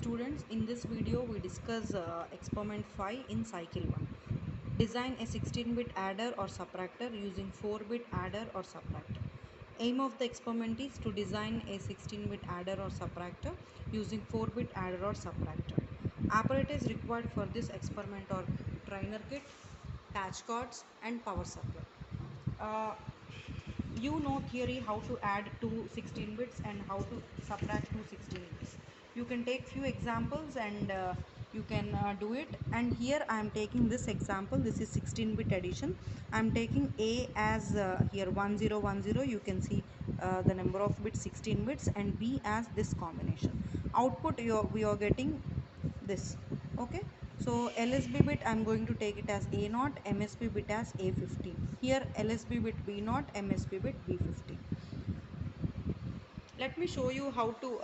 students, in this video we discuss experiment 5 in cycle 1. Design a 16-bit adder or subtractor using 4-bit adder or subtractor. Aim of the experiment is to design a 16-bit adder or subtractor using 4-bit adder or subtractor. Apparatus required for this experiment are trainer kit, patch cords and power supply. Uh, you know theory how to add two 16 bits and how to subtract two 16 bits. You can take few examples and you can do it. And here I am taking this example. This is 16 bit addition. I am taking a as here 1010. You can see the number of bits 16 bits, and b as this combination. Output we are getting this. Okay, so LSB bit I'm going to take it as A0, MSB bit as A15. Here LSB bit B0, MSB bit B15. Let me show you how to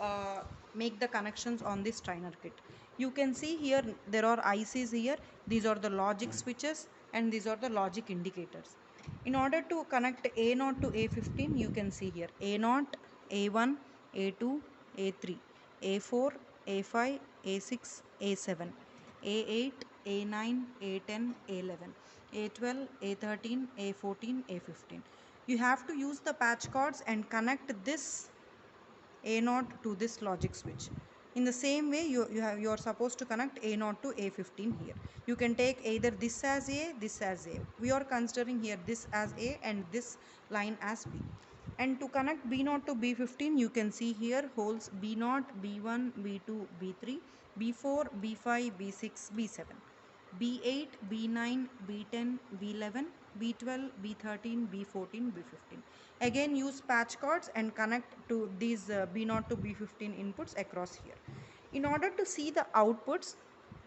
make the connections on this trainer kit. You can see here there are ICs here. These are the logic switches and these are the logic indicators. In order to connect A0 to A15, you can see here A0, A1, A2, A3, A4, A5, A6, A7, A8, A9, A10, A11, A12, A13, A14, A15. You have to use the patch cords and connect this A0 to this logic switch. In the same way, you are supposed to connect A0 to A15 here. You can take either this as A, this as A. We are considering here this as A and this line as B. And to connect B0 to B15, you can see here holes B0, B1, B2, B3, B4, B5, B6, B7. B8, B9, B10, B11, B12, B13, B14, B15. Again use patch cords and connect to these B0 to B15 inputs across here. In order to see the outputs,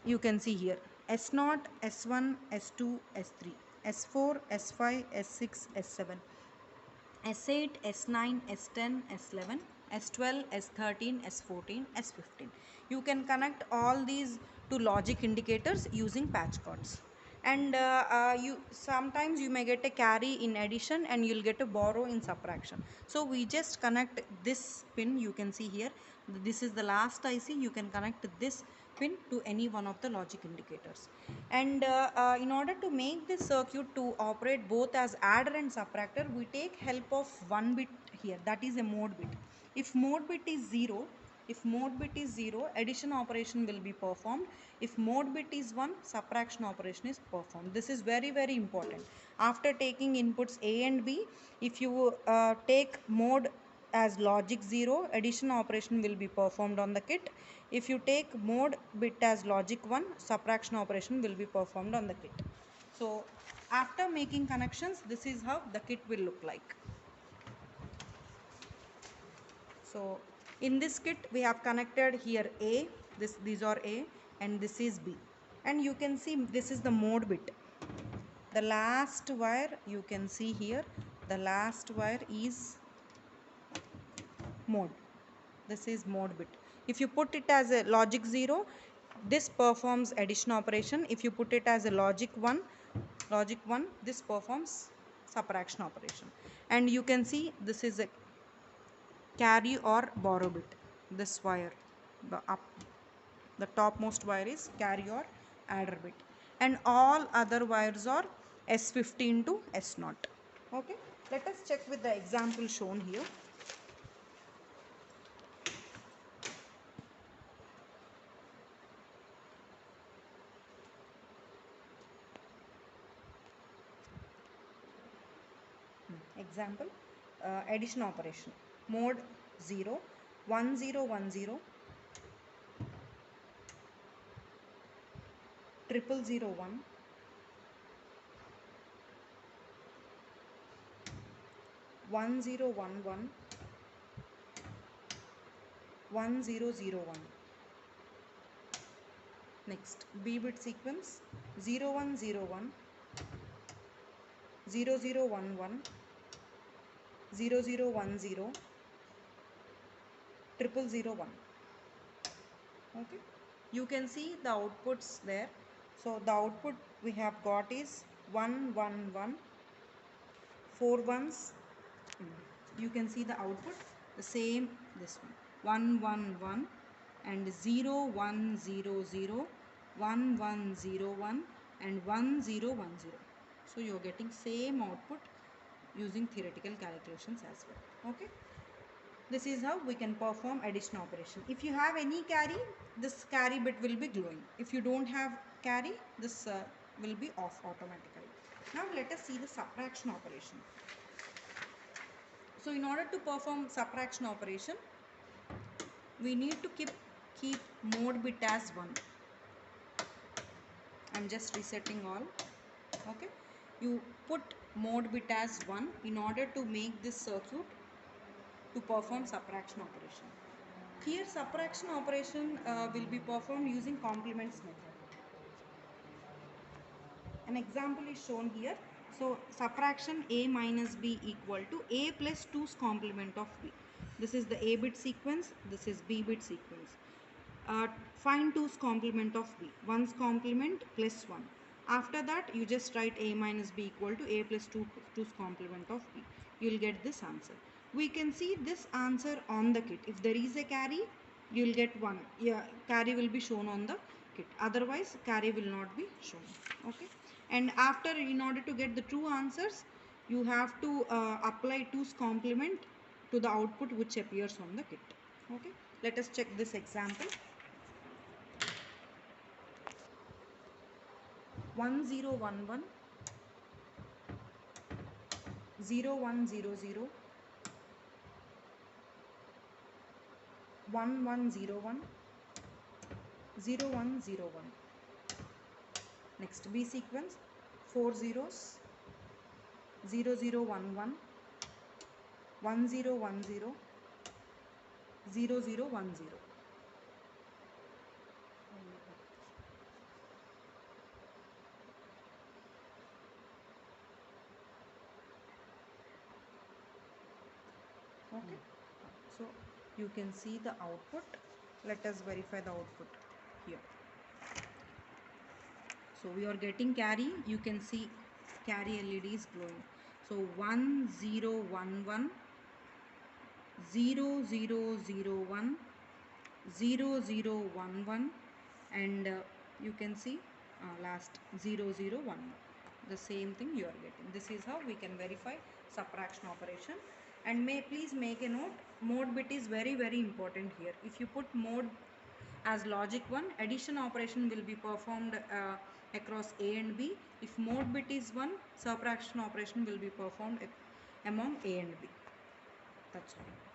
you can see here S0, S1, S2, S3, S4, S5, S6, S7, S8, S9, S10, S11, S12, S13, S14, S15. You can connect all these to logic indicators using patch cords. And you sometimes you may get a carry in addition and you'll get a borrow in subtraction. So we just connect this pin. You can see here this is the last IC. You can connect this pin to any one of the logic indicators. And in order to make this circuit to operate both as adder and subtractor, we take help of one bit here, that is a mode bit. If mode bit is 0, addition operation will be performed. If mode bit is 1, subtraction operation is performed. This is very very important. After taking inputs A and B, if you take mode as logic 0, addition operation will be performed on the kit. If you take mode bit as logic 1, subtraction operation will be performed on the kit. So after making connections, this is how the kit will look like. So in this kit we have connected here A, these are A and this is B, and you can see this is the mode bit. The last wire you can see here, the last wire is mode. This is mode bit. If you put it as a logic 0, this performs addition operation. If you put it as a logic 1, this performs subtraction operation. And you can see this is a carry or borrow bit. This wire, the topmost wire is carry or adder bit, and all other wires are S15 to S0. Okay, let us check with the example shown here. Example, addition operation, mode 0, 1010, 0001, 1011, 1001. Next, B bit sequence 0101, 0011, 0010, 0001. Okay, you can see the outputs there. So the output we have got is 111, 4 ones. You can see the output, the same this one, 111 and 0 1 0 0 1 1 0 1 and 1 0 1 0. So you're getting same output using theoretical calculations as well. Okay, this is how we can perform addition operation. If you have any carry, this carry bit will be glowing. If you don't have carry, this will be off automatically. Now let us see the subtraction operation. So in order to perform subtraction operation, we need to keep mode bit as 1. I'm just resetting all. Okay, you put mode bit as 1 in order to make this circuit to perform subtraction operation. Here subtraction operation will be performed using complements method. An example is shown here. So subtraction a minus b equal to a plus 2's complement of b. This is the a bit sequence, this is b bit sequence. Find 2's complement of b. 1's complement plus 1. After that you just write a minus b equal to a plus 2's complement of b. You will get this answer. We can see this answer on the kit. If there is a carry, you will get 1. Yeah, carry will be shown on the kit. Otherwise carry will not be shown. Okay, and after, in order to get the true answers, you have to apply 2's complement to the output which appears on the kit. Okay, let us check this example. 1 0 1 1 0 1 0 0 1 1 0 1 0 1 0 1. Next B sequence, 4 zeros, 0 0 1 1 1 0 1 0 0 0 1 0. Okay, so you can see the output. Let us verify the output here. So we are getting carry. You can see carry LED is glowing. So 1 0 1 1 0 0 0 1 0 0 1 1 and you can see last 0 0 1 1. The same thing you are getting. This is how we can verify subtraction operation. And please make a note, mode bit is very important here. If you put mode as logic 1, addition operation will be performed across A and B. If mode bit is 1, subtraction operation will be performed among A and B. That's all.